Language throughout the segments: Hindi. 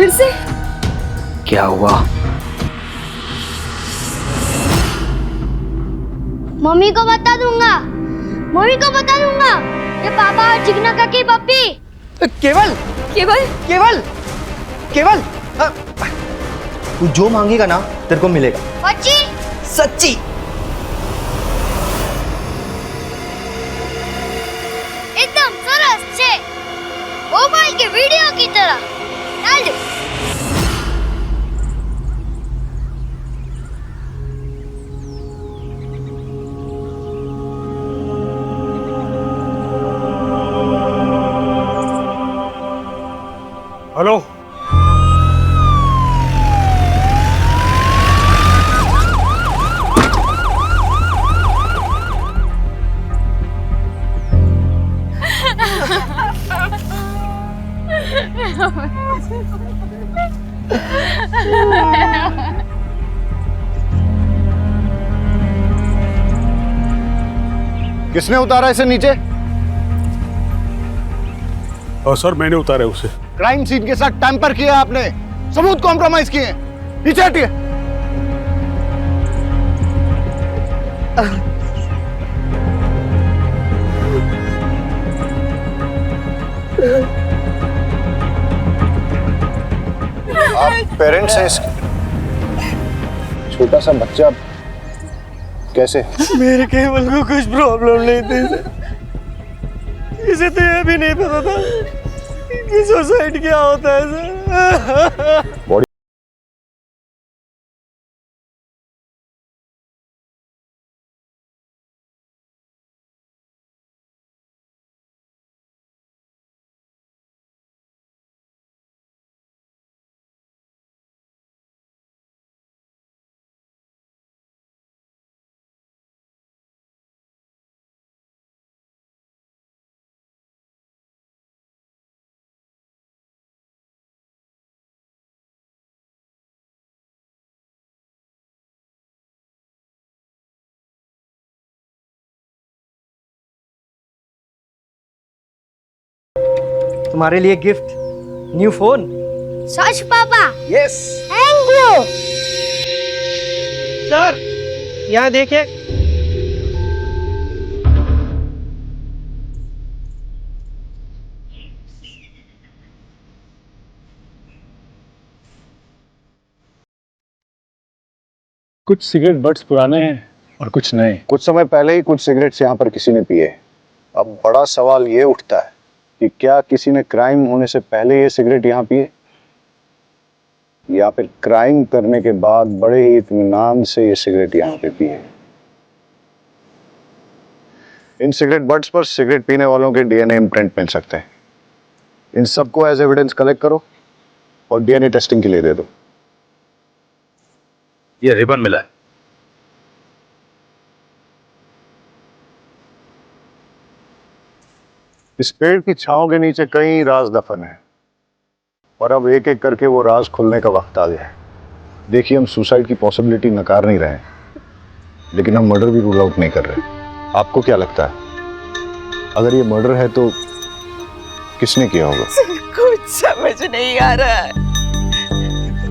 फिर से क्या हुआ? मम्मी को बता दूंगा, मम्मी को बता दूंगा। ये पापा और चिकना का की पप्पी। केवल केवल केवल केवल तू जो मांगेगा ना तेरे को मिलेगा। सच्ची? सच्ची। एकदम सरस छे, मोबाइल के वीडियो की तरह। डाल दो। हेलो, किसने उतारा इसे नीचे? सर मैंने उतारा उसे। क्राइम सीन के साथ टैंपर किया आपने, सबूत कॉम्प्रोमाइज किए। नीचे हटिए। आप पेरेंट्स हैं इसके? छोटा सा बच्चा कैसे? मेरे केवल को कुछ प्रॉब्लम नहीं थी सर। इसे तो यह भी नहीं पता था कि सुसाइड क्या होता है सर। बॉडी तुम्हारे लिए गिफ्ट, न्यू फोन। सच पापा? यस। Thank you. सर यहाँ देखिए। कुछ सिगरेट बट्स पुराने हैं और कुछ नए। कुछ समय पहले ही कुछ सिगरेट्स यहाँ पर किसी ने पिए। अब बड़ा सवाल ये उठता है कि क्या किसी ने क्राइम होने से पहले ये सिगरेट यहाँ पिए, या फिर क्राइम करने के बाद बड़े ही इत्मीनान से ये सिगरेट यहाँ पे पिए। इन सिगरेट बट्स पर सिगरेट पीने वालों के डीएनए इम्प्रिंट मिल सकते हैं। इन सबको एज एविडेंस कलेक्ट करो और डीएनए टेस्टिंग के लिए दे दो। ये रिबन मिला है। इस पेड़ की छांव के नीचे कई राज दफन है और अब एक एक करके वो राज खुलने का वक्त आ गया है। देखिए, हम सुसाइड की पॉसिबिलिटी नकार नहीं रहे, लेकिन हम मर्डर भी रूल आउट नहीं कर रहे। आपको क्या लगता है, अगर ये मर्डर है तो किसने किया होगा? कुछ समझ नहीं आ रहा है।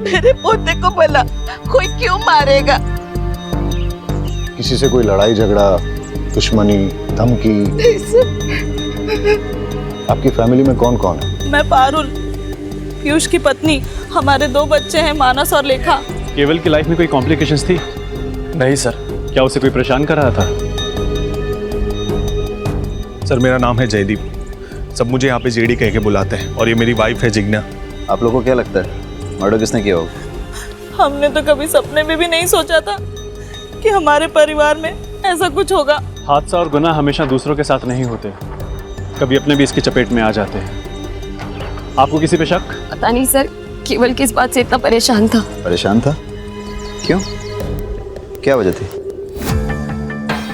मेरे पोते को भला कोई क्यों मारेगा? किसी से कोई लड़ाई झगड़ा, दुश्मनी, धमकी? आपकी फैमिली में कौन कौन है? मैं पारुल, पीयूष की पत्नी, हमारे 2 बच्चे हैं, मानस और लेखा। केवल की लाइफ में कोई कॉम्प्लिकेशंस थी? नहीं सर। क्या उसे कोई परेशान कर रहा था? सर मेरा नाम है जयदीप, सब मुझे यहाँ पे जेडी कह के बुलाते हैं, और ये मेरी वाइफ है जिग्ना। आप लोगों को क्या लगता है मर्डर किसने किया होगा? हमने तो कभी सपने में भी नहीं सोचा था कि हमारे परिवार में ऐसा कुछ होगा। हादसा और गुनाह हमेशा दूसरों के साथ नहीं होते, कभी अपने भी इसकी चपेट में आ जाते हैं। आपको किसी पे शक? पता नहीं सर, केवल किस बात से इतना परेशान था। परेशान था? क्यों, क्या वजह थी?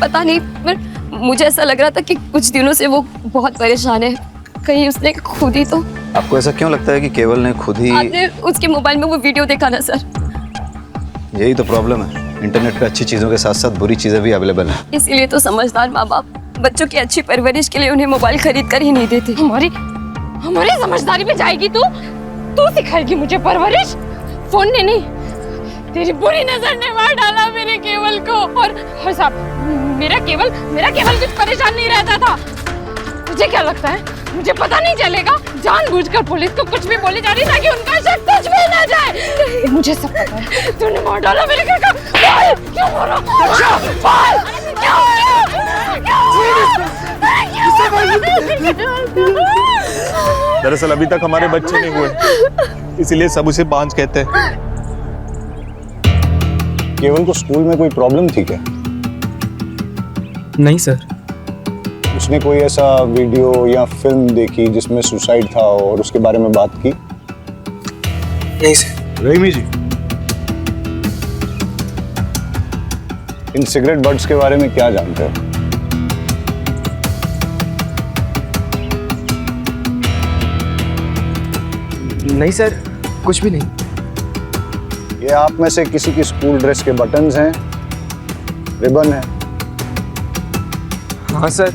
पता नहीं, पर मुझे ऐसा लग रहा था कि कुछ दिनों से वो बहुत परेशान है। कहीं उसने खुद ही तो। आपको ऐसा क्यों लगता है कि केवल ने खुद ही? आपने उसके मोबाइल में वो वीडियो देखा ना सर? यही तो प्रॉब्लम है, इंटरनेट पे अच्छी चीजों के साथ साथ बुरी चीजें भी अवेलेबल हैं। इसीलिए तो समझदार माँ बाप बच्चों की अच्छी परवरिश के लिए उन्हें मोबाइल खरीद कर ही नहीं देते। हमारी समझदारी में जाएगी तू? तू सिखाएगी मुझे परवरिश? फोन ने नहीं, तेरी बुरी नजर ने मार डाला मेरे केवल को। और साहब, मेरा केवल कुछ परेशान नहीं रहता था। तुझे क्या लगता है मुझे पता नहीं चलेगा? जानबूझकर पुलिस को कुछ भी बोली जा रही ताकि उनका शक कुछ भी ना जाए। मुझे सब पता है, तूने मार डाला मेरे घर का। बोल, क्यों मारा? अच्छा, बोल, दरअसल अभी तक हमारे बच्चे नहीं हुए, इसीलिए सब उसे बांझ कहते हैं। केवल को स्कूल में कोई प्रॉब्लम थी क्या? नहीं सर। उसने कोई ऐसा वीडियो या फिल्म देखी जिसमें सुसाइड था और उसके बारे में बात की? नहीं सर। रहीमी जी, इन सिगरेट बट्स के बारे में क्या जानते हो? नहीं सर, कुछ भी नहीं। ये आप में से किसी की स्कूल ड्रेस के बटन्स हैं, रिबन है? हाँ सर,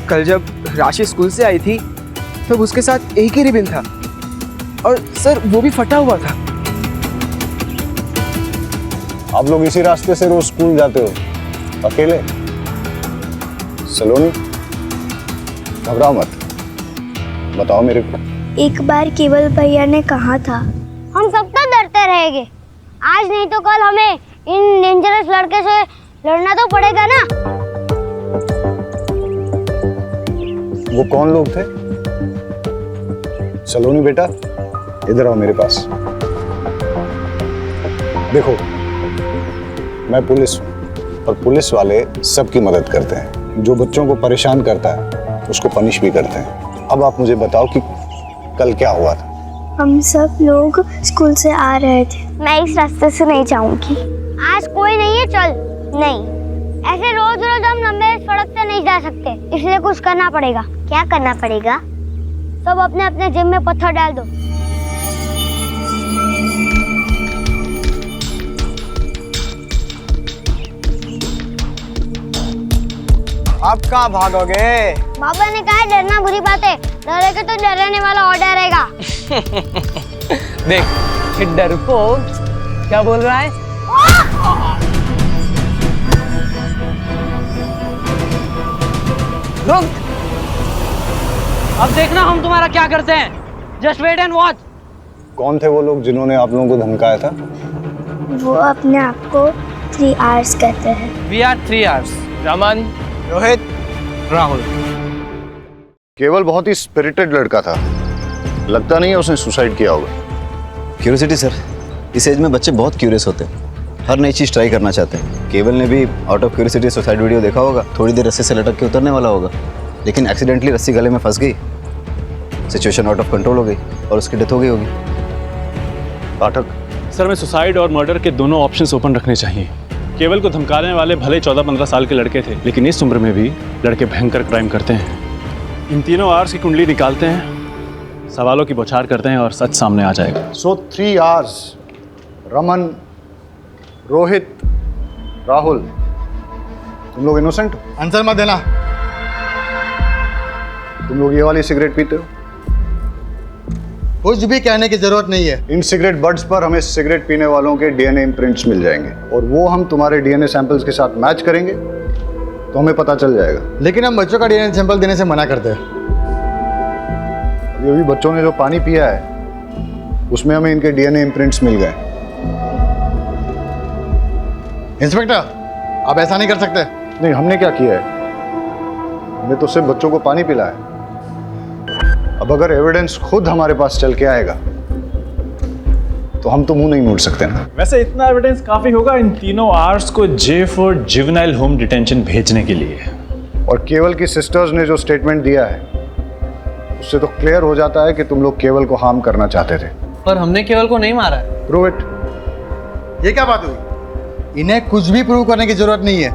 कल जब राशि स्कूल से आई थी तब उसके साथ एक ही रिबन था और सर वो भी फटा हुआ था। आप लोग इसी रास्ते से रोज स्कूल जाते हो अकेले? सलोनी, घबराओ मत, बताओ मेरे को। एक बार केवल भैया ने कहा था, हम सब तो डरते रहेंगे, आज नहीं तो कल हमें इन डेंजरस लड़के से लड़ना तो पड़ेगा ना। वो कौन लोग थे? सलोनी बेटा, इधर आओ मेरे पास। देखो, मैं पुलिस हूँ और पुलिस वाले सबकी मदद करते हैं। जो बच्चों को परेशान करता है उसको पनिश भी करते हैं। अब आप मुझे बताओ कि कल क्या हुआ था? हम सब लोग स्कूल से आ रहे थे। मैं इस रास्ते से नहीं जाऊंगी। आज कोई नहीं है, चल। नहीं, ऐसे रोज रोज हम लंबे सड़क से नहीं जा सकते, इसलिए कुछ करना पड़ेगा। क्या करना पड़ेगा? सब अपने अपने जेब में पत्थर डाल दो। आप कहाँ भागोगे? बाबा ने कहा है डरना बुरी बात है, डरेगा तो डराने वाला और डरेगा। देख, डरपोक क्या बोल रहा है? रुक, अब देखना हम तुम्हारा क्या करते हैं। Just wait and watch. कौन थे वो लोग जिन्होंने आप लोगों को धमकाया था? वो अपने आप को 3 आवर्स कहते हैं। We are 3 hours. Raman, Rohit, Rahul. केवल बहुत ही स्पिरिटेड लड़का था, लगता नहीं है उसने सुसाइड किया होगा। क्यूरियोसिटी सर, इस एज में बच्चे बहुत क्यूरियस होते हैं, हर नई चीज़ ट्राई करना चाहते हैं। केवल ने भी out of curiosity suicide video देखा होगा, थोड़ी देर रस्सी से लटक के उतरने वाला होगा, लेकिन एक्सीडेंटली रस्सी गले में फंस गई, सिचुएशन आउट ऑफ कंट्रोल हो गई और उसकी डेथ हो गई होगी। पाठक सर, मैं सुसाइड और मर्डर के दोनों ऑप्शंस ओपन रखने चाहिए। केवल को धमकाने वाले भले 14-15 साल के लड़के थे, लेकिन इस उम्र में भी लड़के भयंकर क्राइम करते हैं। इन तीनों आवर्स की कुंडली निकालते हैं, सवालों की बौछार करते हैं और सच सामने आ जाएगा। सो 3 आवर्स, रमन, रोहित, राहुल, तुम लोग इनोसेंट हो? आंसर मत देना। तुम लोग ये वाली सिगरेट पीते हो? कुछ भी कहने की जरूरत नहीं है। इन सिगरेट बड्स पर हमें सिगरेट पीने वालों के डीएनए इम्प्रिंट्स मिल जाएंगे और वो हम तुम्हारे डीएनए सैंपल्स के साथ मैच करेंगे तो हमें पता चल जाएगा। लेकिन हम बच्चों का डीएनए सैंपल देने से मना करते हैं। ये भी बच्चों ने जो पानी पिया है उसमें हमें इनके डीएनए इम्प्रिंट्स मिल गए। इंस्पेक्टर, आप ऐसा नहीं कर सकते। नहीं, हमने क्या किया है? हमने तो सिर्फ बच्चों को पानी पिलाया है। अब अगर एविडेंस खुद हमारे पास चल के आएगा तो हम तो मुंह नहीं मोड़ सकते ना। वैसे इतना एविडेंस काफी होगा इन तीनों आर्ट्स को J for juvenile home detention भेजने के लिए। और केवल की सिस्टर्स ने जो स्टेटमेंट दिया है उससे तो क्लियर हो जाता है कि तुम लोग केवल को हार्म करना चाहते थे। पर हमने केवल को नहीं मारा है। Prove it. ये क्या बात हुई? इन्हें कुछ भी प्रूव करने की जरूरत नहीं है।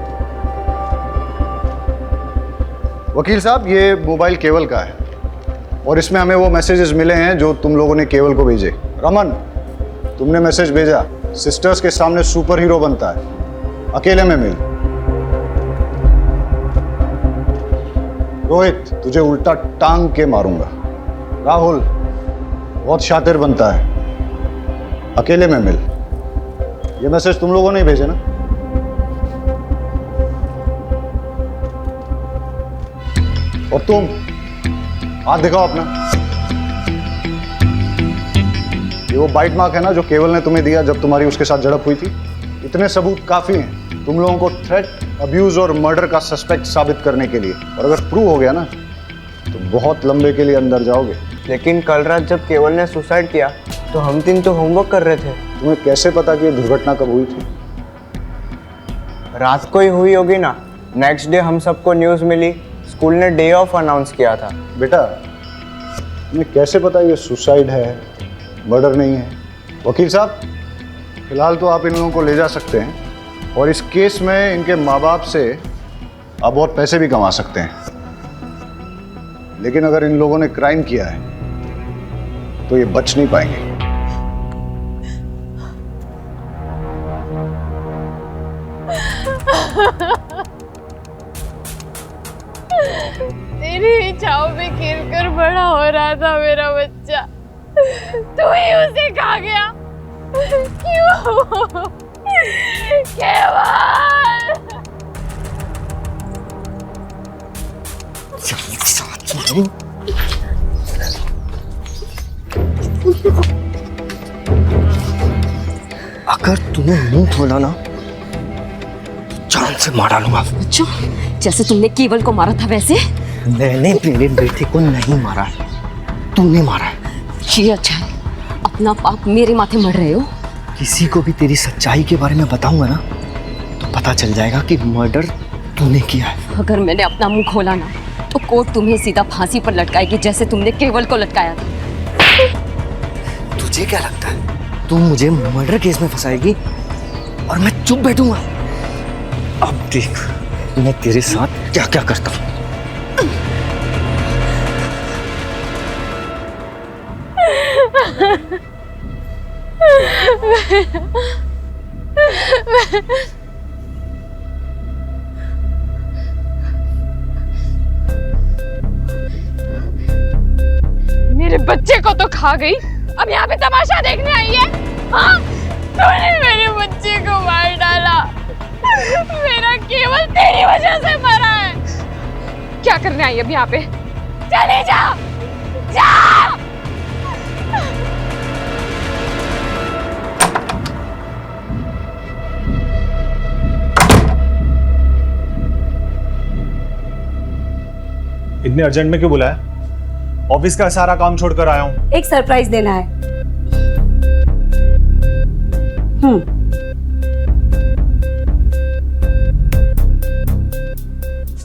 वकील साहब, ये मोबाइल केवल का है और इसमें हमें वो मैसेजेस मिले हैं जो तुम लोगों ने केवल को भेजे। रमन, तुमने मैसेज भेजा, सिस्टर्स के सामने सुपर हीरो बनता है, अकेले में मिल। रोहित, तुझे उल्टा टांग के मारूंगा। राहुल, बहुत शातिर बनता है, अकेले में मिल। ये मैसेज तुम लोगों ने ही भेजे ना? और तुम हाथ दिखाओ अपना। ये वो बाइट मार्क है ना जो केवल ने तुम्हें दिया जब तुम्हारी उसके साथ झड़प हुई थी? इतने सबूत काफी हैं तुम लोगों को थ्रेट, अब्यूज और मर्डर का सस्पेक्ट साबित करने के लिए। और अगर प्रूव हो गया ना तो बहुत लंबे के लिए अंदर जाओगे। लेकिन कल रात जब केवल ने सुसाइड किया तो हम तीन तो होमवर्क कर रहे थे। तुम्हें कैसे पता कि ये दुर्घटना कब हुई थी? रात को ही हुई होगी ना। नेक्स्ट डे हम सबको न्यूज़ मिली, स्कूल ने डे ऑफ अनाउंस किया था। बेटा तुम्हें कैसे पता ये सुसाइड है, मर्डर नहीं है? वकील साहब, फिलहाल तो आप इन लोगों को ले जा सकते हैं और इस केस में इनके माँ बाप से आप बहुत पैसे भी कमा सकते हैं। लेकिन अगर इन लोगों ने क्राइम किया है तो ये बच नहीं पाएंगे। तेरी छाव में खेलकर बड़ा हो रहा था मेरा बच्चा, तू ही उसे खा गया। क्यों? केवल अगर तूने मुंह खोला ना जान से मार डालूंगा। अच्छा, जैसे तुमने केवल को मारा था वैसे? मैंने मेरे बेटे को नहीं मारा, तूने मारा है। ये अच्छा है, अपना पाप मेरे माथे मर रहे हो। किसी को भी तेरी सच्चाई के बारे में बताऊंगा ना तो पता चल जाएगा कि मर्डर तूने किया है। अगर मैंने अपना मुंह खोला ना तो कोर्ट तुम्हें सीधा फांसी पर लटकाएगी जैसे तुमने केवल को लटकाया था। तुझे क्या लगता है तू मुझे मर्डर केस में फंसाएगी और मैं चुप बैठूंगा? अब देख मैं तेरे साथ क्या क्या करता हूं। मेरे बच्चे को तो खा गई, अब यहाँ पे तमाशा देखने आई है? हाँ, तूने मेरे बच्चे को मार डाला। मेरा केवल तेरी वजह से मरा है। क्या करने आई अब यहाँ पे? चले जा, जा। इतने अर्जेंट में क्यों बुलाया? ऑफिस का सारा काम छोड़कर आया हूँ। एक सरप्राइज देना है।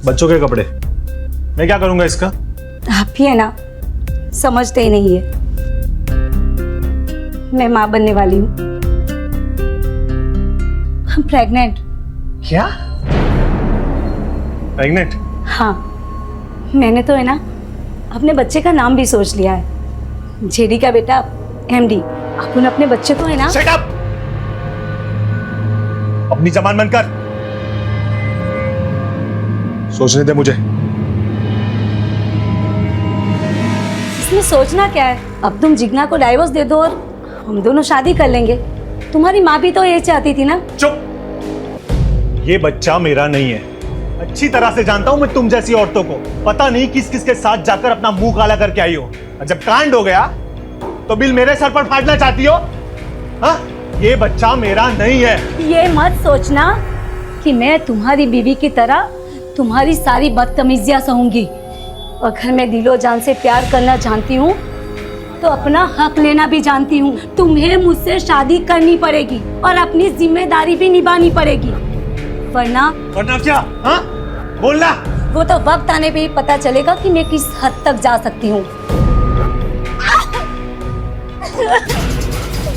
बच्चों के कपड़े मैं क्या करूंगा इसका? आप ही है ना, समझते ही नहीं है। मैं माँ बनने वाली हूँ। प्रेग्नेंट। क्या? प्रेग्नेंट? हाँ, मैंने तो है ना अपने बच्चे का नाम भी सोच लिया है। जेडी का बेटा एमडी। अपन अपने बच्चे को है ना। Shut up! अपनी जबान बंद कर। सोचने दे मुझे। इसमें सोचना क्या है? अब तुम जिग्ना को डाइवोर्स दे दो और हम दोनों शादी कर लेंगे। तुम्हारी माँ भी तो ये चाहती थी ना। चुप! ये बच्चा मेरा नहीं है। अच्छी तरह से जानता हूं मैं तुम जैसी औरतों को। पता नहीं किस किस के साथ जाकर अपना मुंह काला करके आई हो। जब कांड हो गया तो बिल मेरे सर पर फाड़ना चाहती हो? हाँ? ये बच्चा मेरा नहीं है। ये मत सोचना कि मैं तुम्हारी बीवी की तरह तुम्हारी सारी बदतमीजियां सहूंगी। अगर मैं दिलो जान से प्यार करना जानती हूँ तो अपना हक लेना भी जानती हूँ। तुम्हें मुझसे शादी करनी पड़ेगी और अपनी जिम्मेदारी भी निभानी पड़ेगी, वरना क्या? हाँ? बोलना। वो तो वक्त आने पे ही पता चलेगा कि मैं किस हद तक जा सकती हूँ।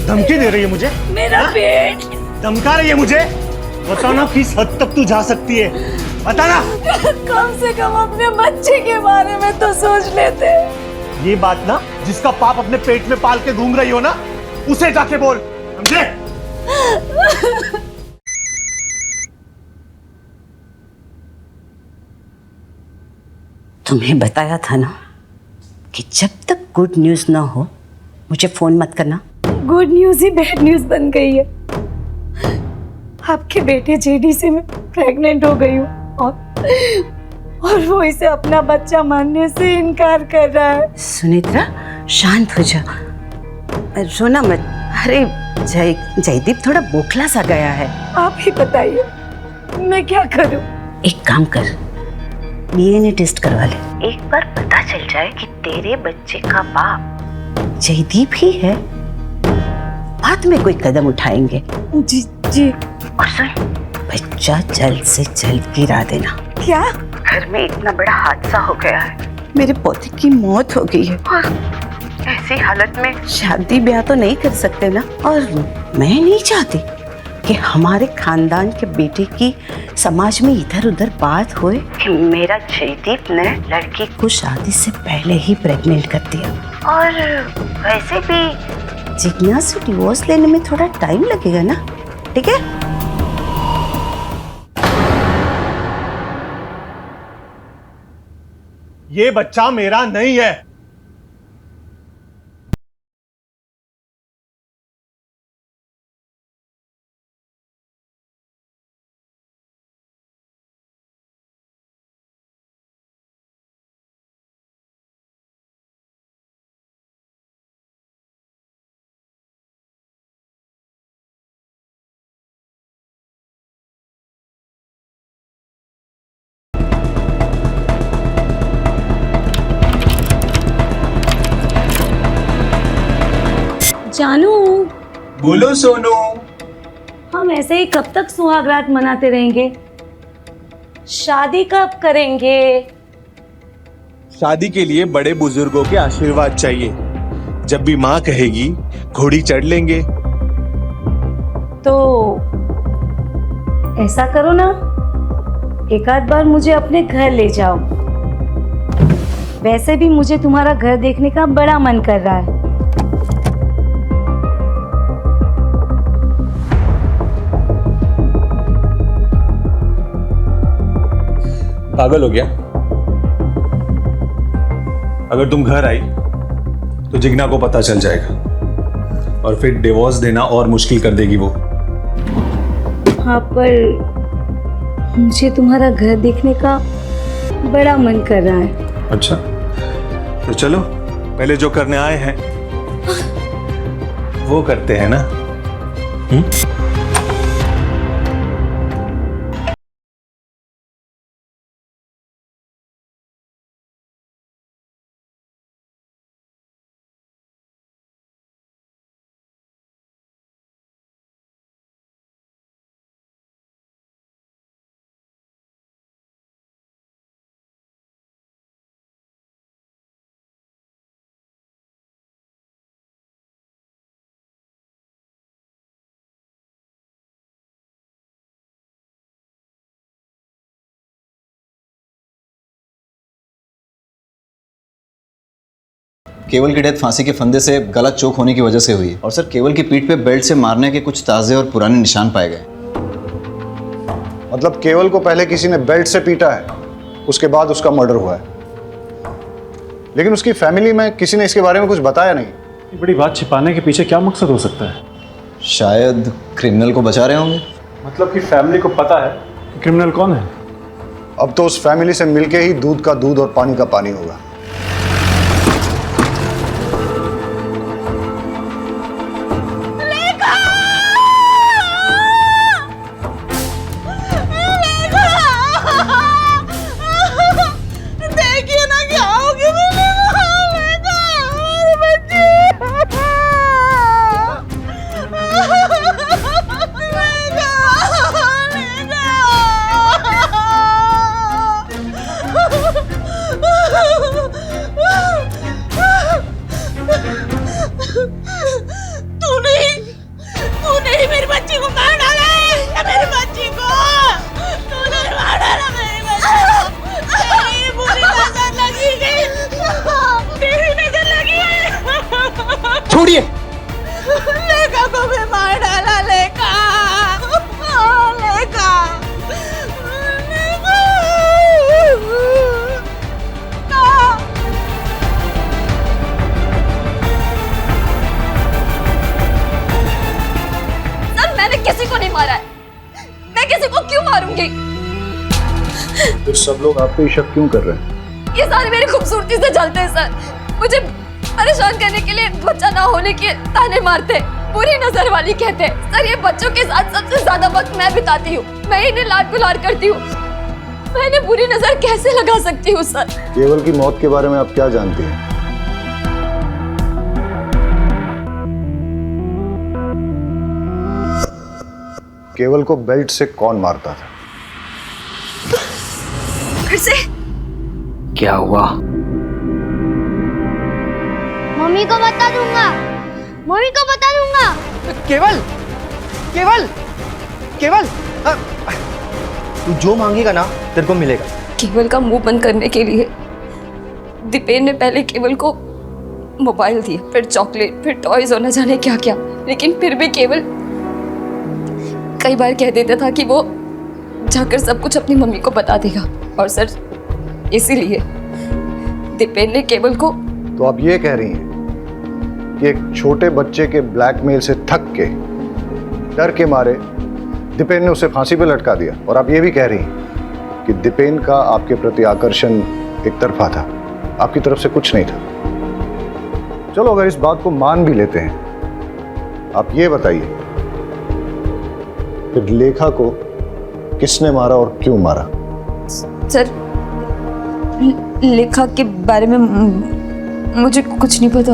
धमकी दे रही है मुझे? मेरा पेट। धमका रही है मुझे? बताना किस हद तक तू जा सकती है, बताना। कम से कम अपने बच्चे के बारे में तो सोच लेते। ये बात ना जिसका पाप अपने पेट में पाल के घूम रही हो ना, उसे जाके बोल, समझे? तुम्हें बताया था ना कि जब तक गुड न्यूज़ ना हो मुझे फोन मत करना। गुड न्यूज़ ही बैड न्यूज़ बन गई है। आपके बेटे जेडी से मैं प्रेग्नेंट हो गई हूँ और वो इसे अपना बच्चा मानने से इनकार कर रहा है। सुनेत्रा शांत हो जा, रोना मत। अरे जयदीप थोड़ा बोखला सा गया है। आप ही बताइए मैं क्या करूं? एक काम कर, डीएनए टेस्ट करवा ले। एक बार पता चल जाए कि तेरे बच्चे का बाप जयदीप ही है, बाद में कोई कदम उठाएंगे। जी जी। और सुन, बच्चा जल्द से जल्द गिरा देना। क्या? घर में इतना बड़ा हादसा हो गया है, मेरे पोते की मौत हो गई है और ऐसी हालत में शादी ब्याह तो नहीं कर सकते ना। और मैं नहीं चाहती कि हमारे खानदान के बेटे की समाज में इधर उधर बात होए कि मेरा जयदीप ने लड़की को शादी से पहले ही प्रेग्नेंट कर दिया। और वैसे भी जिज्ञासु डिवोर्स लेने में थोड़ा टाइम लगेगा ना, ठीक है? ये बच्चा मेरा नहीं है। जानू। बोलो सोनू। हम ऐसे ही कब तक सुहागरात मनाते रहेंगे? शादी कब करेंगे? शादी के लिए बड़े बुजुर्गों के आशीर्वाद चाहिए। जब भी माँ कहेगी घोड़ी चढ़ लेंगे। तो ऐसा करो ना, एक आध बार मुझे अपने घर ले जाओ। वैसे भी मुझे तुम्हारा घर देखने का बड़ा मन कर रहा है। पागल हो गया? अगर तुम घर आई तो जिग्ना को पता चल जाएगा और फिर डिवोर्स देना और मुश्किल कर देगी वो। हाँ, पर मुझे तुम्हारा घर देखने का बड़ा मन कर रहा है। अच्छा, तो चलो पहले जो करने आए हैं वो करते हैं ना। केवल की डेथ फांसी के फंदे से गला चोक होने की वजह से हुई है। और सर, केवल की पीठ पे बेल्ट से मारने के कुछ ताज़े और पुराने निशान पाए गए। मतलब केवल को पहले किसी ने बेल्ट से पीटा है, उसके बाद उसका मर्डर हुआ है। लेकिन उसकी फैमिली में किसी ने इसके बारे में कुछ बताया नहीं। ये बड़ी बात छिपाने के पीछे क्या मकसद हो सकता है? शायद क्रिमिनल को बचा रहे होंगे। मतलब कि फैमिली को पता है कि क्रिमिनल कौन है? अब तो उस फैमिली से मिलके ही दूध का दूध और पानी का पानी होगा। Oh मारूंगी। तो सब लोग आप पे ही शक क्यों कर रहे हैं? ये सारे मेरी खूबसूरती से जलते हैं सर। मुझे परेशान करने के लिए बच्चा ना होने के ताने मारते, बुरी नजर वाली कहते। सर ये बच्चों के साथ सबसे ज्यादा वक्त मैं बिताती हूँ, मैं इन्हें लाड गुलार करती हूँ। मैं इन्हें बुरी नजर कैसे लगा सकती हूँ सर? केवल की मौत के बारे में आप क्या जानती हैं? केवल को बेल्ट से कौन मारता था? फिर से क्या हुआ? मम्मी को बता दूंगा, मम्मी को बता दूंगा। केवल केवल केवल तू जो मांगेगा ना तेरे को मिलेगा। केवल का मुंह बंद करने के लिए दीपेन ने पहले केवल को मोबाइल दिए, फिर चॉकलेट, फिर टॉयज और न जाने क्या क्या। लेकिन फिर भी केवल कई बार कह देता था कि वो जाकर सब कुछ अपनी मम्मी को बता देगा। और सर इसीलिए दीपेन ने केवल को। तो आप ये कह रही हैं कि एक छोटे बच्चे के ब्लैकमेल से थक के, डर के मारे दीपेन ने उसे फांसी पे लटका दिया। और आप ये भी कह रही हैं कि दीपेन का आपके प्रति आकर्षण एक तरफा था, आपकी तरफ से कुछ नहीं था। चलो अगर इस बात को मान भी लेते हैं, आप ये बताइए फिर लेखा को किसने मारा और क्यों मारा? सर लेखा के बारे में मुझे कुछ नहीं पता।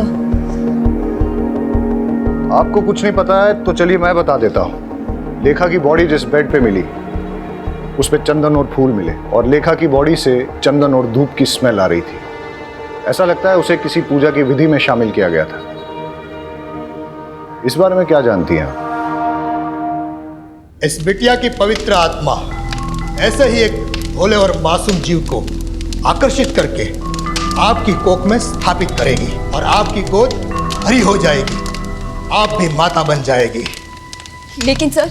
आपको कुछ नहीं पता है तो चलिए मैं बता देता हूं। लेखा की बॉडी जिस बेड पे मिली उस पे चंदन और फूल मिले, और लेखा की बॉडी से चंदन और धूप की स्मेल आ रही थी। ऐसा लगता है उसे किसी पूजा की विधि में शामिल किया गया था। इस बारे में क्या जानती हैं आप? इस बिटिया की पवित्र आत्मा ऐसे ही एक भोले और मासूम जीव को आकर्षित करके आपकी कोख में स्थापित करेगी और आपकी गोद भरी हो जाएगी, आप भी माता बन जाएगी। लेकिन सर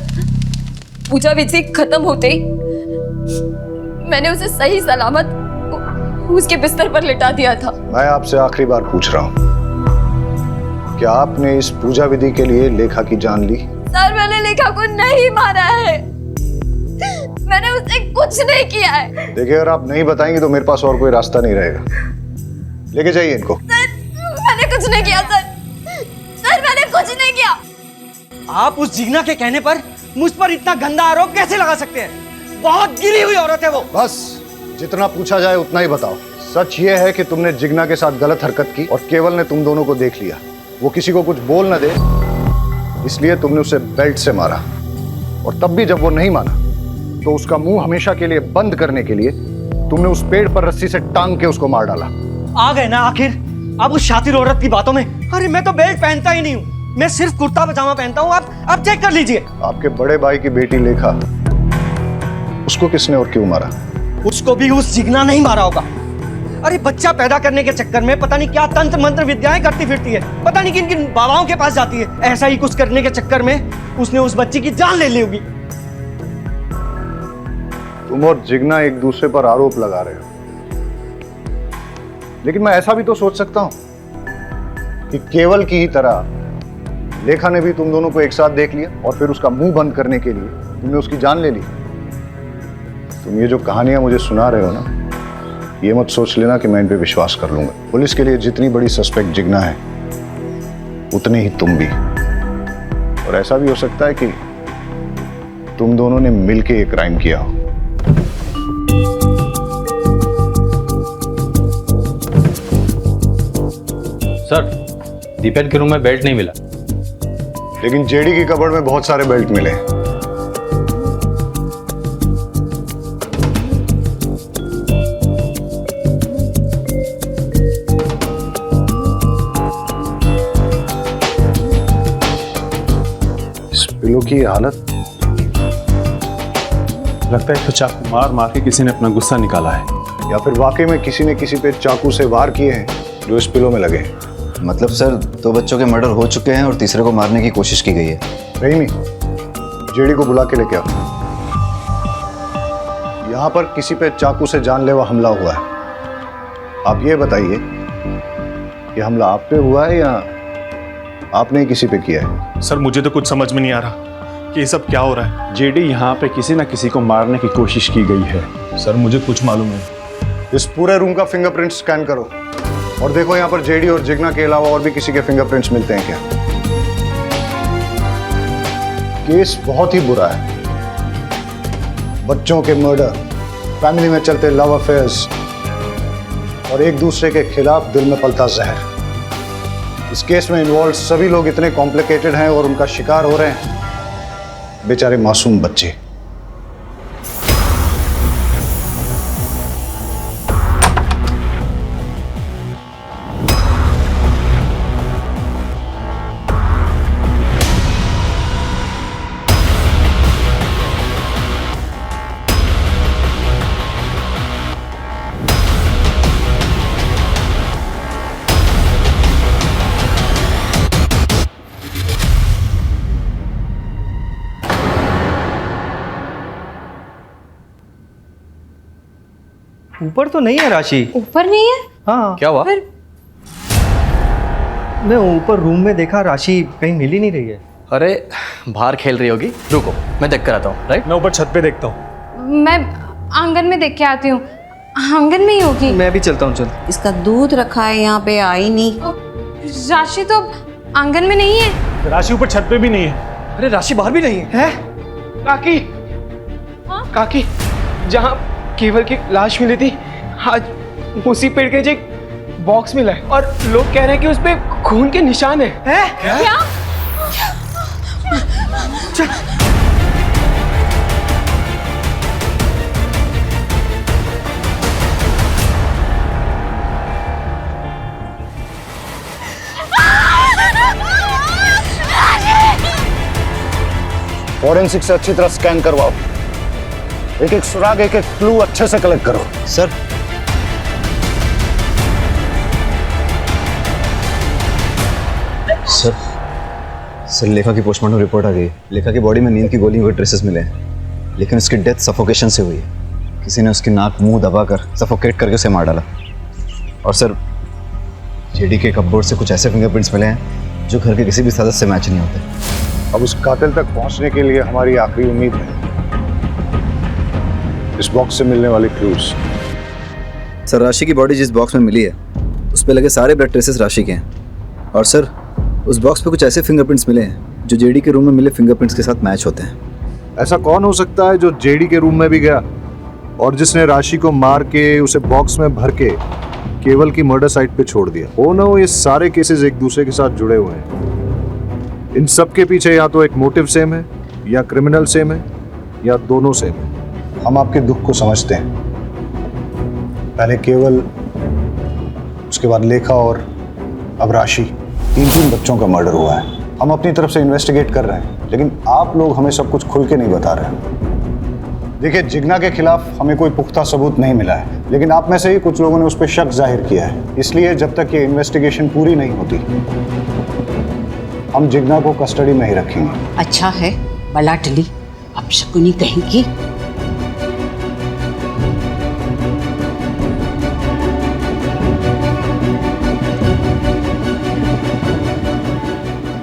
पूजा विधि खत्म होते ही मैंने उसे सही सलामत उसके बिस्तर पर लिटा दिया था। मैं आपसे आखिरी बार पूछ रहा हूं, क्या आपने इस पूजा विधि के लिए लेखा की जान ली? सर मैंने लेखा को नहीं मारा है, मैंने उससे कुछ नहीं किया है। देखिए अगर आप नहीं बताएंगे तो मेरे पास और कोई रास्ता नहीं रहेगा। लेके जाइए इनको। सर मैंने कुछ नहीं किया सर, सर मैंने कुछ नहीं किया। आप उस जिग्ना के कहने पर मुझ पर इतना गंदा आरोप कैसे लगा सकते हैं? बहुत गिरी हुई औरत है वो। बस जितना पूछा जाए उतना ही बताओ। सच ये है कि तुमने जिग्ना के साथ गलत हरकत की और केवल ने तुम दोनों को देख लिया। वो किसी को कुछ बोल न दे इसलिए तुमने उसे बेल्ट से मारा, और तब भी जब वो नहीं माना तो उसका मुंह हमेशा के लिए बंद करने के लिए तुमने उस पेड़ पर रस्सी से टांग के उसको मार डाला। आ गए ना आखिर अब उस शातिर औरत की बातों में। अरे मैं तो बेल्ट पहनता ही नहीं हूँ, मैं सिर्फ कुर्ता पजामा पहनता हूँ। आप चेक कर लीजिए। आपके बड़े भाई की बेटी लेखा, उसको किसने और क्यों मारा? उसको भी उस जिग्ना नहीं मारा होगा। अरे बच्चा पैदा करने के चक्कर में पता नहीं क्या तंत्र मंत्र विद्याएं करती फिरती है, पता नहीं किन किन बाबाओं के पास जाती है। ऐसा ही कुछ करने के चक्कर में उसने उस बच्ची की जान ले ली होगी। तुम और जिग्ना एक दूसरे पर आरोप लगा रहे हो, लेकिन मैं ऐसा भी तो सोच सकता हूं कि केवल की ही तरह लेखा ने भी तुम दोनों को एक साथ देख लिया और फिर उसका मुंह बंद करने के लिए तुमने उसकी जान ले ली। तुम ये जो कहानियां मुझे सुना रहे हो ना, ये मत सोच लेना कि मैं इन पे विश्वास कर लूंगा। पुलिस के लिए जितनी बड़ी सस्पेक्ट जिग्ना है उतने ही तुम भी। और ऐसा भी हो सकता है कि तुम दोनों ने मिलके ये क्राइम किया हो। सर दीपेन के रूम में बेल्ट नहीं मिला, लेकिन जेडी की कबर्ड में बहुत सारे बेल्ट मिले। इस पिलो की हालत, लगता है तो चाकू मार मार के किसी ने अपना गुस्सा निकाला है, या फिर वाकई में किसी ने किसी पे चाकू से वार किए हैं जो इस पिलो में लगे हैं। मतलब सर 2 बच्चों के मर्डर हो चुके हैं और तीसरे को मारने की कोशिश की गई है। रहीमी, जेडी को बुला के लेके आओ। यहाँ पर किसी पे चाकू से जानलेवा हमला हुआ है। आप ये बताइए कि हमला आप पे हुआ है या आपने किसी पे किया है? सर मुझे तो कुछ समझ में नहीं आ रहा। कि ये सब क्या हो रहा है। जेडी, यहाँ पे किसी ना किसी को मारने की कोशिश की गई है। सर मुझे कुछ मालूम है। इस पूरे रूम का फिंगरप्रिंट स्कैन करो और देखो यहाँ पर जेडी और जिग्ना के अलावा और भी किसी के फिंगरप्रिंट्स मिलते हैं क्या। केस बहुत ही बुरा है। बच्चों के मर्डर, फैमिली में चलते लव अफेयर्स और एक दूसरे के खिलाफ दिल में पलता जहर। इस केस में इन्वॉल्व सभी लोग इतने कॉम्प्लिकेटेड हैं और उनका शिकार हो रहे हैं बेचारे मासूम बच्चे। ऊपर तो नहीं है राशि। ऊपर नहीं है? हाँ। क्या हुआ? मैं ऊपर रूम में देखा, राशि कहीं मिल ही नहीं रही है। अरे बाहर खेल रही होगी, रुको मैं देख कर आता हूँ। राइट, मैं ऊपर छत पे देखता हूँ। मैं आंगन में देख के आती हूँ, आंगन में ही होगी। मैं भी चलता हूँ, चल। इसका दूध रखा है यहाँ पे, आई नहीं। राशि तो आंगन में नहीं है। राशि ऊपर छत पे भी नहीं है। अरे राशि बाहर भी नहीं है। काकी, काकी, जहाँ केवल की लाश मिली थी, आज उसी पेड़ के नीचे एक बॉक्स मिला है और लोग कह रहे हैं कि उस पे खून के निशान है। क्या? फॉरेंसिक से अच्छी तरह स्कैन करवाओ, एक एक सुराग, एक एक क्लू अच्छे से कलेक्ट करो। सर सर लेखा की पोस्टमार्टम रिपोर्ट आ गई। लेखा की बॉडी में नींद की गोलियों के ट्रेसेस मिले हैं, लेकिन उसकी डेथ सफोकेशन से हुई है। किसी ने उसकी नाक मुंह दबाकर सफोकेट करके उसे मार डाला। और सर जेडी के कपबोर्ड से कुछ ऐसे फिंगरप्रिंट्स मिले हैं जो घर के किसी भी सदस्य से मैच नहीं होते। अब उस कातिल तक पहुंचने के लिए हमारी आखिरी उम्मीद है इस बॉक्स से मिलने वाले क्लूज। सर राशि की बॉडी जिस बॉक्स में मिली है उस पर लगे सारे ब्लड ट्रेसेस राशि के हैं। और सर उस बॉक्स पे कुछ ऐसे फिंगरप्रिंट्स मिले हैं जो जेडी के रूम में मिले फिंगरप्रिंट्स के साथ मैच होते हैं। ऐसा कौन हो सकता है जो जेडी के रूम में भी गया और जिसने राशि को मार के उसे बॉक्स में भर के केवल की मर्डर साइट पे छोड़ दिया? हो ना हो ये सारे केसेस एक दूसरे के साथ जुड़े हुए हैं। इन सब के पीछे या तो एक मोटिव सेम है, या क्रिमिनल सेम है, या दोनों सेम है। हम आपके दुख को समझते हैं। पहले केवल, उसके बाद लेखा और अब राशि, तीन बच्चों का मर्डर हुआ है। हम अपनी तरफ से इन्वेस्टिगेट कर रहे हैं, लेकिन आप लोग हमें सब कुछ खुल के नहीं बता रहे। देखिए, जिग्ना के खिलाफ हमें कोई पुख्ता सबूत नहीं मिला है, लेकिन आप में से ही कुछ लोगों ने उस पर शक जाहिर किया है। इसलिए जब तक ये इन्वेस्टिगेशन पूरी नहीं होती हम जिग्ना को कस्टडी में ही रखेंगे। अच्छा है, बला टली, अब शकुनी कहेंगी।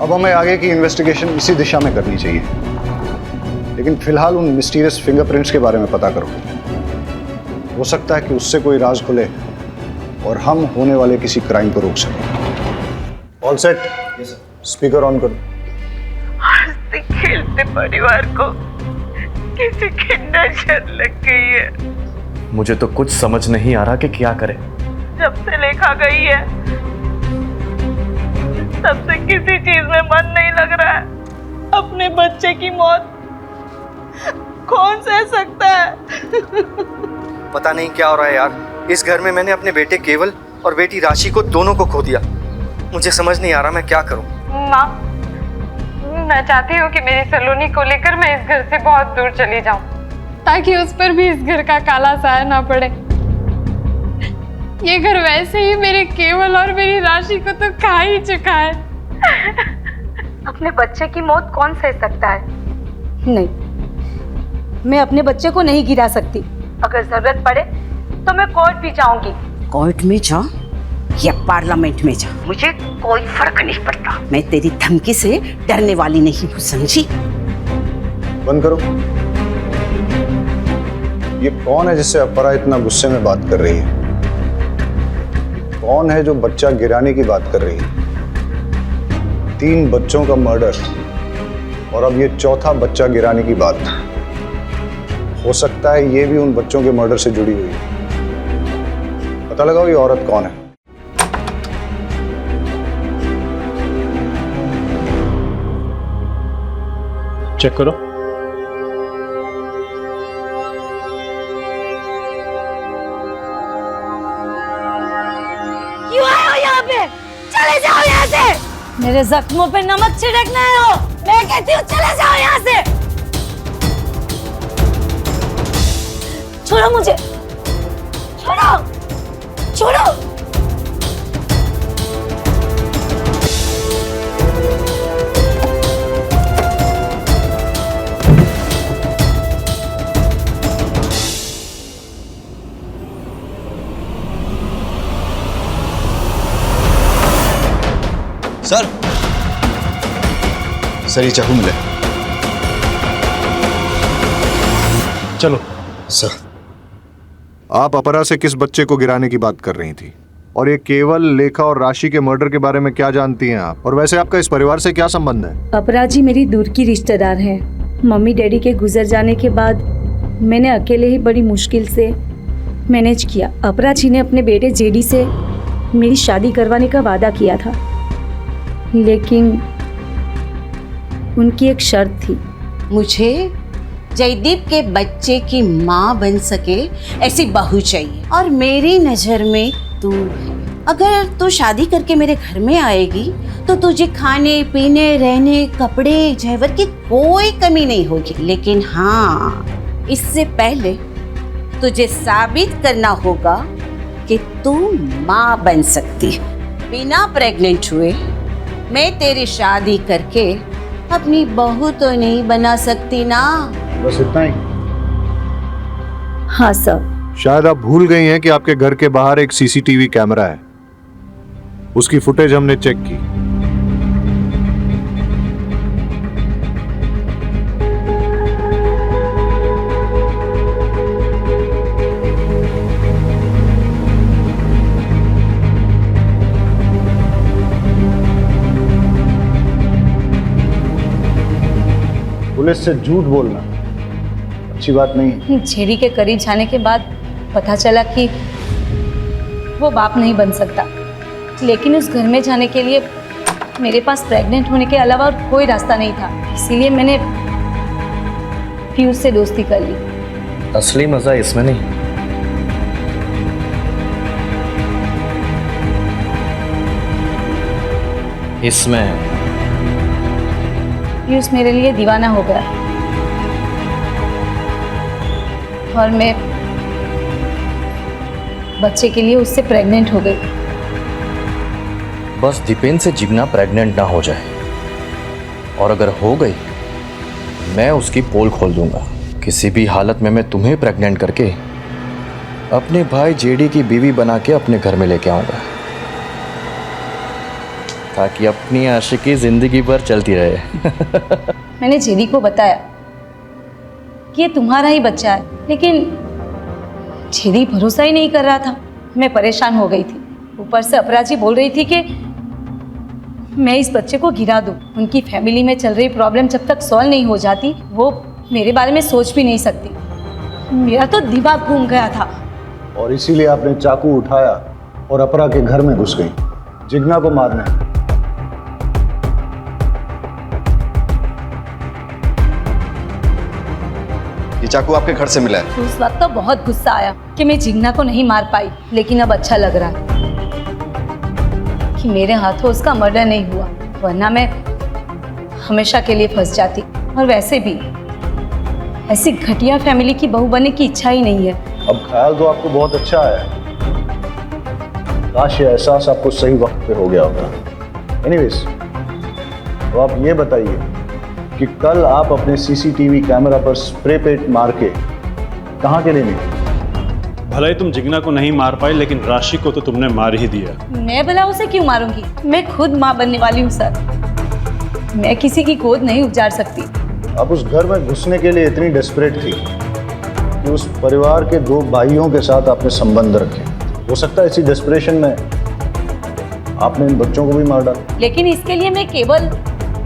अब हमें आगे की इन्वेस्टिगेशन इसी दिशा में करनी चाहिए, लेकिन फिलहाल उन मिस्टीरियस फिंगरप्रिंट्स के बारे में पता करो। हो सकता है कि उससे कोई राज खुले और हम होने वाले किसी क्राइम को रोक सकें। All set? स्पीकर ऑन करो। हंसते खेलते परिवार को किसी की नजर लग गई है। मुझे तो कुछ समझ नहीं आ रहा कि क्या करें। जब से लेखा गई है तब से किसी चीज में मन नहीं लग रहा है। अपने बच्चे की मौत कौन सह सकता है? पता नहीं क्या हो रहा है यार। इस घर में मैंने अपने बेटे केवल और बेटी राशि को दोनों को खो दिया। मुझे समझ नहीं आ रहा मैं क्या करूं। माँ, मैं चाहती हूँ कि मेरी सलोनी को लेकर मैं इस घर से बहुत दूर चली जाऊं, ताकि उस पर भी इस घर का काला साया ना पड़े। ये घर वैसे ही मेरे केवल और मेरी राशि को तो खा ही चुका है। अपने बच्चे की मौत कौन सह सकता है? नहीं, मैं अपने बच्चे को नहीं गिरा सकती। अगर जरूरत पड़े तो मैं कोर्ट भी जाऊंगी। कोर्ट में जा या पार्लियामेंट में जा, मुझे कोई फर्क नहीं पड़ता। मैं तेरी धमकी से डरने वाली नहीं हूँ, समझी? बंद करो। ये कौन है जिससे अपरा इतना गुस्से में बात कर रही है? कौन है जो बच्चा गिराने की बात कर रही है? 3 बच्चों का मर्डर और अब ये चौथा बच्चा गिराने की बात। हो सकता है ये भी उन बच्चों के मर्डर से जुड़ी हुई है। पता लगाओ ये औरत कौन है। चेक करो। क्यों आए हो यहाँ पे? चले जाओ यहाँ से। मेरे जख्मों पे नमक छिड़कना है हो। मैं कहती हूँ चले जाओ यहाँ से। छोड़ो मुझे, छोड़ो, छोड़ो। सर ये चाकू मिला। चलो। सर आप अपरा से किस बच्चे को गिराने की बात कर रही थी? और ये केवल, लेखा और राशि के मर्डर के बारे में क्या जानती हैं आप? और वैसे आपका इस परिवार से क्या संबंध है? अपरा जी मेरी दूर की रिश्तेदार है। मम्मी डैडी के गुजर जाने के बाद मैंने अकेले ही बड़ी मुश्किल से मैनेज किया। अपरा जी ने अपने बेटे जेडी से मेरी शादी करवाने का वादा किया था, लेकिन उनकी एक शर्त थी। मुझे जयदीप के बच्चे की माँ बन सके ऐसी बहू चाहिए, और मेरी नज़र में तू है। अगर तू शादी करके मेरे घर में आएगी तो तुझे खाने पीने, रहने, कपड़े, जेवर की कोई कमी नहीं होगी। लेकिन हाँ, इससे पहले तुझे साबित करना होगा कि तू माँ बन सकती है। बिना प्रेग्नेंट हुए मैं तेरी शादी करके अपनी बहू तो नहीं बना सकती ना। बस इतना ही? हाँ सर। शायद आप भूल गई हैं कि आपके घर के बाहर एक सीसीटीवी कैमरा है। उसकी फुटेज हमने चेक की। पुलिस से झूठ बोलना अच्छी बात नहीं है। जेडी के करीब जाने के बाद पता चला कि वो बाप नहीं बन सकता, लेकिन उस घर में जाने के लिए मेरे पास प्रेग्नेंट होने के अलावा और कोई रास्ता नहीं था। इसीलिए मैंने पीयूष से दोस्ती कर ली। असली मजा इसमें नहीं, इसमें। पीयूष मेरे लिए दीवाना हो गया और मैं बच्चे के लिए उससे प्रेग्नेंट हो गई। बस दीपेन से जिग्ना प्रेग्नेंट ना हो जाए, और अगर हो गई मैं उसकी पोल खोल दूंगा। किसी भी हालत में मैं तुम्हें प्रेग्नेंट करके अपने भाई जेडी की बीवी बना के अपने घर में लेके आऊंगा, ताकि अपनी आशिकी जिंदगी भर चलती रहे। मैंने जेडी को बताया कि ये तुम्हारा ही बच्चा है, लेकिन जेडी भरोसा ही नहीं कर रहा था। मैं परेशान हो गई थी। ऊपर से अपराजी बोल रही थी कि मैं इस बच्चे को गिरा दूं। उनकी फैमिली में चल रही प्रॉब्लम जब तक सॉल्व नहीं हो जाती, वो मेरे बारे में सोच भी नहीं सकती। मेरा तो दिमाग घूम गया था। और इसीलिए आपने चाकू उठाया और अपरा के घर में घुस गई जिग्ना को मारने। ये चाकू आपके घर से मिला है? उस वक्त तो बहुत गुस्सा आया कि मैं जिग्ना को नहीं मार पाई, लेकिन अब अच्छा लग रहा है कि मेरे हाथों उसका मर्डर नहीं हुआ, वरना मैं हमेशा के लिए फंस जाती। और वैसे भी ऐसी घटिया फैमिली की बहू बनने की इच्छा ही नहीं है। अब ख्याल तो आपको बहुत अच्छा आया, काश ये एहसास आपको सही वक्त पे हो गया होगा। एनीवेज, तो आप ये बताइए कि कल आप अपने सीसीटीवी कैमरा पर स्प्रे पेंट मार के कहाँ के लिए निकले? भले ही तुम जिग्ना को नहीं मार पाई, लेकिन राशि को तो तुमने मार ही दिया। मैं भला उसे क्यों मारूंगी? मैं खुद माँ बनने वाली हूँ सर। मैं किसी की गोद नहीं उजाड़ सकती। अब उस घर में घुसने के लिए इतनी डेस्परेट थी कि उस परिवार के 2 भाइयों के साथ आपने संबंध रखे। हो सकता है इसी डेस्परेशन में आपने इन बच्चों को भी मार डाला। लेकिन इसके लिए मैं केवल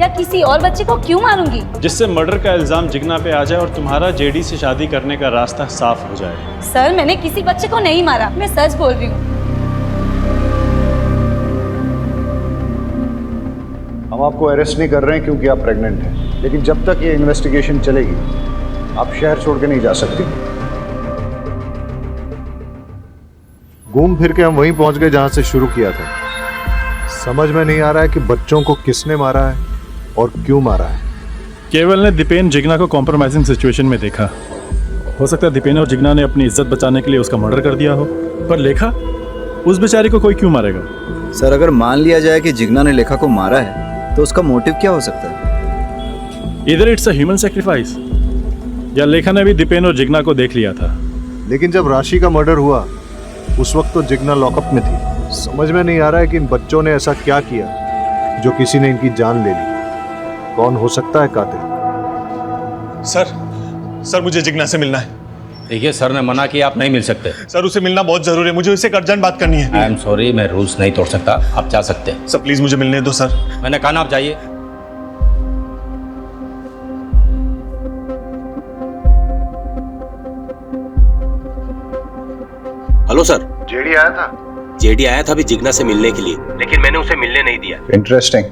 या किसी और बच्चे को क्यों मारूंगी? जिससे मर्डर का इल्जाम जिग्ना पे आ जाए और तुम्हारा जेडी से शादी करने का रास्ता साफ हो जाए। सर, मैंने किसी बच्चे को नहीं मारा, मैं सच बोल रही हूँ। हम आपको अरेस्ट नहीं कर रहे हैं क्योंकि आप प्रेग्नेंट हैं, लेकिन जब तक ये इन्वेस्टिगेशन चलेगी आप शहर छोड़ के नहीं जा सकती। घूम फिर के हम वहीं पहुंच गए जहां से शुरू किया था। समझ में नहीं आ रहा है कि बच्चों को किसने मारा है और क्यों मारा है। केवल ने दीपेन जिग्ना को कॉम्प्रोमाइजिंग सिचुएशन में देखा। हो सकता है दीपेन और जिग्ना ने अपनी इज्जत बचाने के लिए उसका मर्डर कर दिया हो, पर लेखा, उस बेचारी को कोई क्यों मारेगा? सर, अगर मान लिया जाए कि जिग्ना ने लेखा को मारा है तो उसका मोटिव क्या हो सकता है? इधर इट्स अ ह्यूमन सैक्रिफाइस, या लेखा ने भी दीपेन और जिग्ना को देख लिया था। लेकिन जब राशि का मर्डर हुआ उस वक्त तो जिग्ना लॉकअप में थी। समझ में नहीं आ रहा है कि इन बच्चों ने ऐसा क्या किया जो किसी ने इनकी जान ले ली। कौन हो सकता है कातिल? सर मुझे जिग्ना से मिलना है। देखिए सर ने मना किया, आप नहीं मिल सकते। सर उसे मिलना बहुत जरूरी है, मुझे उससे एक अर्जेंट बात करनी है। आई एम सॉरी, मैं रूल्स नहीं तोड़ सकता, आप जा सकते हैं। सर प्लीज मुझे मिलने दो सर। मैंने कहा ना आप जाइए। Hello sir. जेडी आया था? जेडी आया था अभी जिग्ना से मिलने के लिए, लेकिन मैंने उसे मिलने नहीं दिया। इंटरेस्टिंग।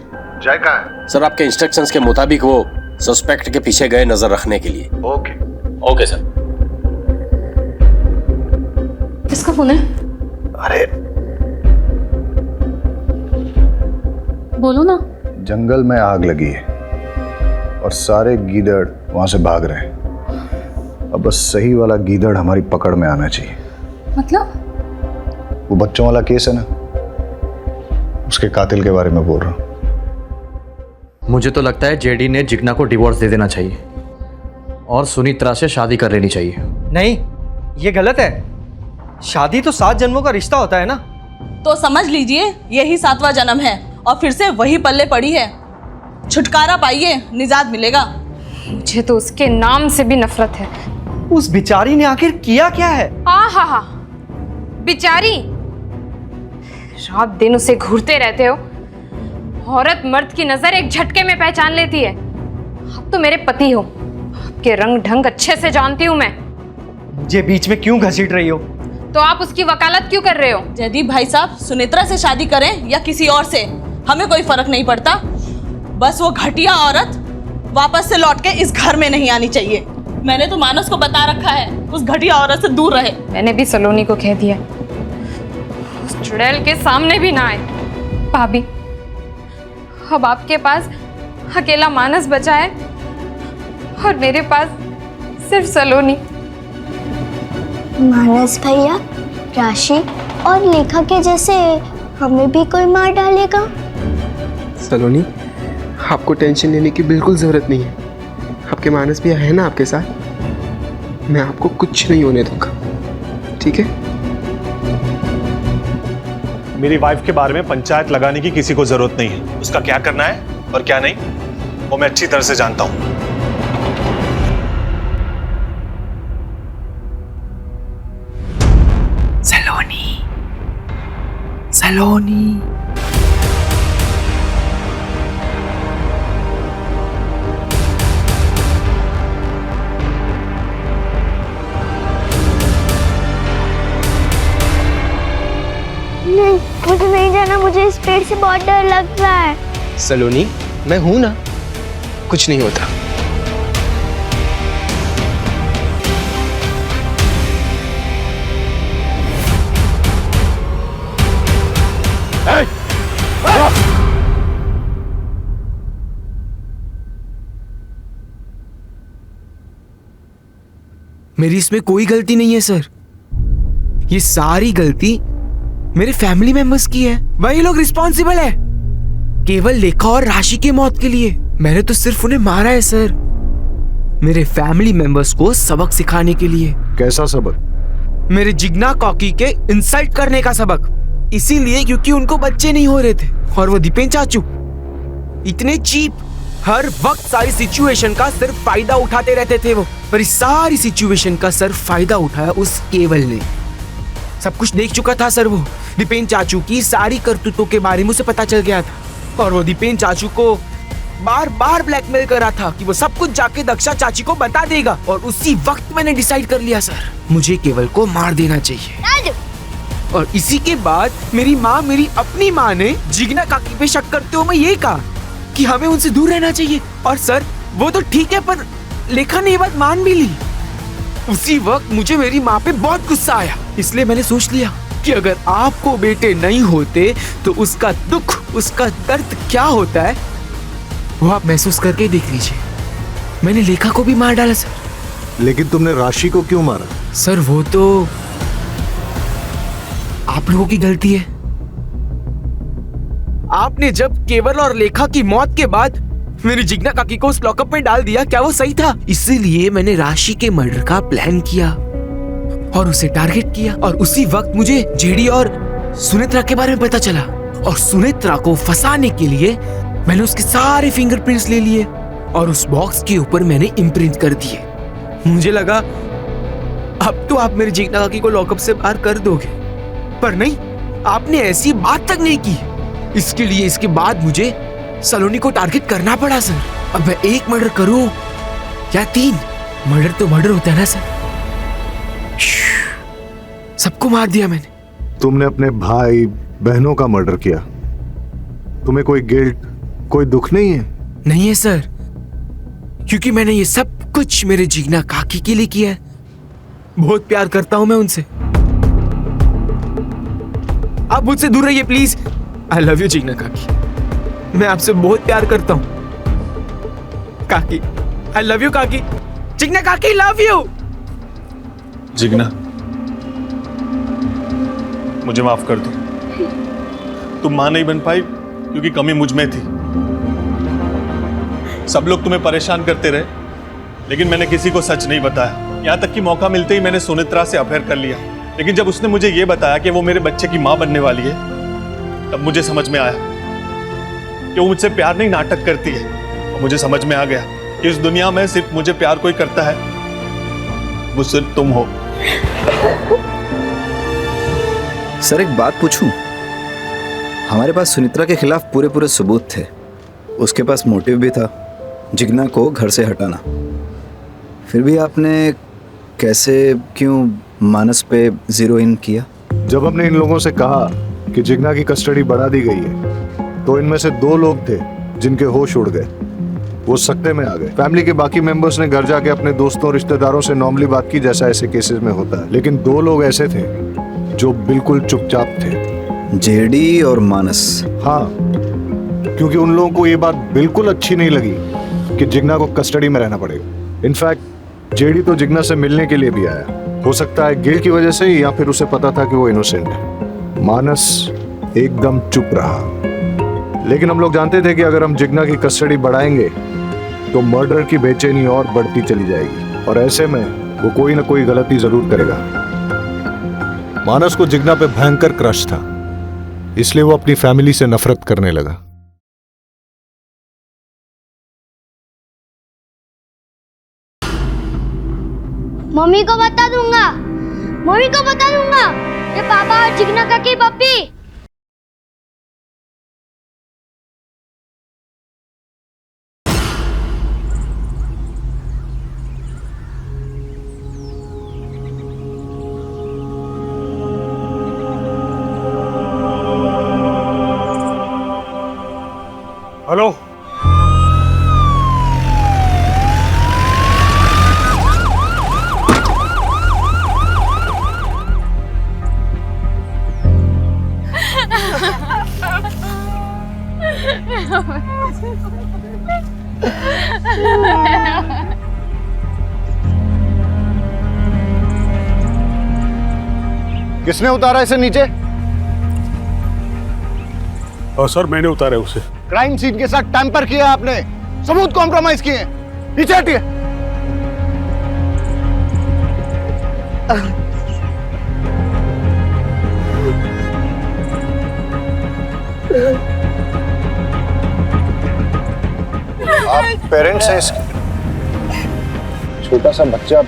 जय कहाँ है? सर आपके इंस्ट्रक्शंस के मुताबिक वो सस्पेक्ट के पीछे गए नजर रखने के लिए। Okay sir. किसका फोन है? अरे बोलो ना। जंगल में आग लगी है और सारे गीदड़ वहां से भाग रहे हैं। अब बस सही वाला गीदड़ हमारी पकड़ में आना चाहिए। मतलब? वो बच्चों वाला केस है ना, उसके कातिल के बारे में बोल रहा हूँ। मुझे तो लगता है जेडी ने जिग्ना को डिवोर्स दे देना चाहिए और सुनीत्रा से शादी कर लेनी चाहिए। नहीं, ये गलत है। शादी तो 7 जन्मों का रिश्ता होता है ना। तो समझ लीजिए यही 7वां जन्म है और फिर से वही पल्ले पड़ी है। छुटकारा पाइए, निजात मिलेगा। मुझे तो उसके नाम से भी नफरत है। उस बिचारी ने आखिर किया क्या है? हाँ, बिचारी। रात दिन उसे घूरते रहते हो। औरत मर्द की नजर एक झटके में पहचान लेती है। आप तो मेरे पति हो, आपके रंग ढंग अच्छे से जानती हूँ मैं। मुझे बीच में क्यों घसीट रही हो? तो आप उसकी वकालत क्यों कर रहे हो? जयदीप भाई साहब, सुनेत्रा से शादी करें या किसी और से, हमें कोई फर्क नहीं पड़ता। बस वो घटिया औरत वापस से लौट के इस घर में नहीं आनी चाहिए। मैंने तो मानस को बता रखा है उस घटिया औरत से दूर रहे। मैंने भी सलोनी को कह दिया उस चुड़ैल के सामने भी ना आए। भाभी, अब आपके पास अकेला मानस बचा है और मेरे पास सिर्फ सलोनी। मानस भैया, राशि और लेखा के जैसे हमें भी कोई मार डालेगा? सलोनी, आपको टेंशन लेने की बिल्कुल जरूरत नहीं है। आपके मानस भैया है ना आपके साथ। मैं आपको कुछ नहीं होने दूंगा, ठीक है? मेरी वाइफ के बारे में पंचायत लगाने की किसी को जरूरत नहीं है। उसका क्या करना है और क्या नहीं वो मैं अच्छी तरह से जानता हूं। सलोनी। नहीं, मुझे नहीं जाना। मुझे इस पेड़ से बहुत डर लग रहा है। सलोनी, मैं हूं ना, कुछ नहीं होता। मेरी इसमें कोई गलती नहीं है सर। ये सारी गलती मेरे फैमिली मेंबर्स की है। वही लोग रिस्पॉन्सिबल है केवल लेखा और राशि की मौत के लिए। मैंने तो सिर्फ उन्हें मारा है सर, मेरे फैमिली मेंबर्स को सबक सिखाने के लिए। कैसा सबक? मेरे जिग्ना कॉकी के इंसल्ट करने का सबक। इसीलिए क्योंकि उनको बच्चे नहीं हो रहे थे और वो दीपेन चाचू इतने चीप हर वक्त सारी सिचुएशन का सिर्फ फायदा उठाते रहते थे वो, पर इस सारी सिचुएशन का सर फायदा उठाया उस केवल ने। सब कुछ देख चुका था सर वो। दीपेन चाचू की सारी करतूतों के बारे में उसे पता चल गया था और वो दीपेन चाचू को बार बार ब्लैकमेल कर रहा था कि वो सब कुछ जाके दक्षा चाची को बता देगा। और उसी वक्त मैंने डिसाइड कर लिया सर, मुझे केवल को मार देना चाहिए। और इसी के बाद मेरी माँ, मेरी अपनी माँ ने जिग्ना काकी पे शक करते हुए मैं ये कहा कि हमें उनसे दूर रहना चाहिए। और सर वो तो ठीक है, पर लेखा ने ये बात मान भी ली। उसी वक्त मुझे मेरी माँ पे बहुत गुस्सा आया, इसलिए मैंने सोच लिया कि अगर आपको बेटे नहीं होते तो उसका दुख, उसका दर्द क्या होता है वो आप महसूस करके देख लीजिए। मैंने लेखा को भी मार डाला सर। लेकिन तुमने राशि को क्यों मारा? सर वो तो आप लोगों की गलती है। आपने जब केवल और लेखा की मौत के बाद मेरी जिग्ना काकी को उस लॉकअप में डाल दिया, क्या वो सही था? इसीलिए मैंने राशि के मर्डर का प्लान किया और उसे टारगेट किया। और उसी वक्त मुझे जेडी और सुनेत्रा के बारे में पता चला और सुनेत्रा को फंसाने के लिए मैंने उसके सारे फिंगरप्रिंट्स ले लिए और उस बॉक्स के ऊपर मैंने इम्प्रिंट कर दिए। मुझे लगा अब तो आप मेरी जिग्ना काकी को लॉकअप से बाहर कर दोगे, पर नहीं, आपने ऐसी बात तक नहीं की। इसके लिए इसके बाद मुझे सलोनी को टारगेट करना पड़ा सर। अब मैं एक मर्डर करूं या 3, मर्डर तो मर्डर होता है ना सर। सबको मार दिया मैंने। तुमने अपने भाई बहनों का मर्डर किया, तुम्हें कोई गिल्ट, कोई दुख नहीं है? नहीं है सर, क्योंकि मैंने ये सब कुछ मेरे जिग्ना काकी के लिए किया है। बहुत प्यार करता हूं मैं उनसे। आप मुझसे दूर रहिए please. I love you Jigna काकी, मैं आपसे बहुत प्यार करता हूं काकी। आई लव यू काकी। जिग्ना काकी लव यू। जिग्ना, मुझे माफ कर दो। तुम मां नहीं बन पाई क्योंकि कमी मुझ में थी। सब लोग तुम्हें परेशान करते रहे, लेकिन मैंने किसी को सच नहीं बताया। यहां तक कि मौका मिलते ही मैंने सुनेत्रा से अफेयर कर लिया। लेकिन जब उसने मुझे यह बताया कि वो मेरे बच्चे की मां बनने वाली है, तब मुझे समझ में आया कि वो मुझसे प्यार नहीं, नाटक करती है। और मुझे समझ में आ गया कि इस दुनिया में सिर्फ मुझे प्यार कोई करता है, वो सिर्फ तुम हो। सर एक बात पूछूं? हमारे पास सुनेत्रा के खिलाफ पूरे सबूत थे। उसके पास मोटिव भी था, जिग्ना को घर से हटाना। फिर भी आपने कैसे, क्यों मानस पे जीरो इन किया? जब हमने इन लोगों से कहा कि जिग्ना की कस्टडी बढ़ा दी गई है, तो इनमें से 2 लोग थे जिनके होश उड़ गए, वो सकते में आ गए। फैमिली के बाकी मेंबर्स ने घर जाके अपने दोस्तों रिश्तेदारों से नॉर्मली बात की, जैसा ऐसे केसेस में होता है। लेकिन 2 लोग ऐसे थे जो बिल्कुल चुपचाप थे, जेडी और मानस। हाँ, क्योंकि उन लोगों को ये बात बिल्कुल अच्छी नहीं लगी कि जिग्ना को कस्टडी में रहना पड़ेगा। इनफैक्ट जेडी तो जिग्ना से मिलने के लिए भी आया, हो सकता है गिल्ट की वजह से ही, या फिर उसे पता था कि वो इनोसेंट है। मानस एकदम चुप रहा। लेकिन हम लोग जानते थे कि अगर हम जिग्ना की कस्टडी बढ़ाएंगे तो मर्डर की बेचैनी और बढ़ती चली जाएगी, और ऐसे में वो कोई ना कोई गलती जरूर करेगा। मानस को जिग्ना पे भयंकर क्रश था, इसलिए वो अपनी फैमिली से नफरत करने लगा। मम्मी को बता दूंगा, मम्मी को बता दूंगा, ये पापा और जिग्ना काकी पप्पी। हेलो, किसने उतारा इसे नीचे? सर मैंने उतारा उसे। क्राइम सीन के साथ टैंपर किया आपने, सबूत कॉम्प्रोमाइज किए। नीचे हटिए। आप पेरेंट्स हैं इसके? छोटा सा बच्चा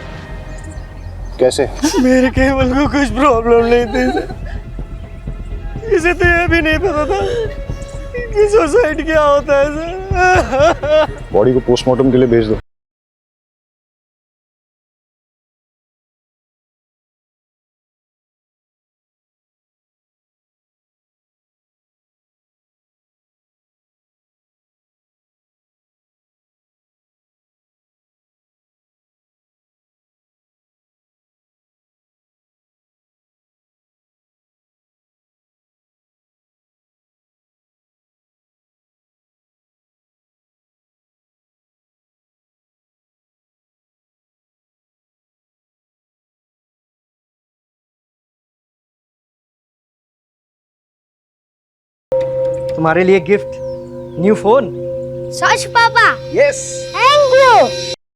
कैसे? मेरे केवल को कुछ प्रॉब्लम नहीं थी सर। इसे तो यह भी नहीं पता था कि सुसाइड क्या होता है सर। बॉडी को पोस्टमार्टम के लिए भेज दो। तुम्हारे लिए गिफ्ट, न्यू फोन। सच पापा? यस। Thank you.